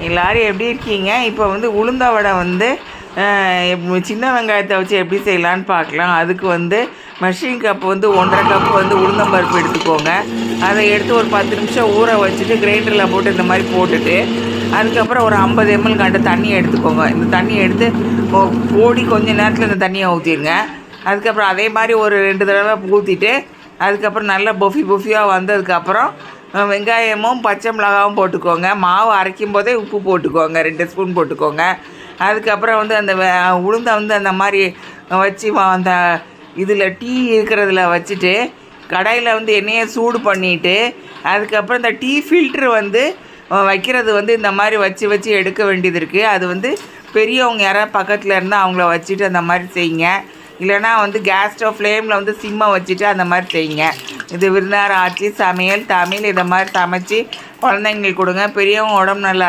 எல்லோரும் எப்படி இருக்கீங்க? இப்போ வந்து உளுந்த வடை வந்து சின்ன வெங்காயத்தை வச்சு எப்படி செய்யலான்னு பார்க்கலாம். அதுக்கு வந்து மெஷரிங் கப் வந்து 1.5 கப் வந்து உளுந்தம்பருப்பு எடுத்துக்கோங்க. அதை எடுத்து ஒரு 10 நிமிஷம் ஊற வச்சுட்டு கிரைண்டரில் போட்டு இந்த மாதிரி போட்டுட்டு அதுக்கப்புறம் ஒரு 50 ml கண்ட தண்ணியை எடுத்துக்கோங்க. இந்த தண்ணியை எடுத்து ஓடி கொஞ்சம் நேரத்தில் இந்த தண்ணியை ஊற்றிடுங்க. அதுக்கப்புறம் அதே மாதிரி ஒரு 2 தடவை ஊற்றிட்டு அதுக்கப்புறம் நல்லா பொஃபியாக வந்ததுக்கப்புறம் வெங்காயமும் பச்சை மிளகாவும் போட்டுக்கோங்க. மாவு அரைக்கும் போதே உப்பு போட்டுக்கோங்க, 2 ஸ்பூன் போட்டுக்கோங்க. அதுக்கப்புறம் வந்து அந்த உளுந்தை வந்து அந்த மாதிரி வச்சு அந்த இதில் டீ இருக்கிறதுல வச்சுட்டு கடாயில் வந்து எண்ணெயை சூடு பண்ணிவிட்டு அதுக்கப்புறம் இந்த டீ ஃபில்ட்ரு வந்து வைக்கிறது வந்து இந்த மாதிரி வச்சு எடுக்க வேண்டியது இருக்குது. அது வந்து பெரியவங்க யாராவது பக்கத்தில் இருந்தால் அவங்கள வச்சுட்டு அந்த மாதிரி செய்யுங்க. இல்லைனா வந்து கேஸ் ஸ்டவ் ஃப்ளேமில் வந்து சிம்மை வச்சுட்டு அந்த மாதிரி செய்யுங்க. இது விருந்தார ஆட்சி சமையல் தமிழ் இதை மாதிரி சமைச்சி குழந்தைங்களுக்கு கொடுங்க. பெரியவங்க உடம்பு நல்லா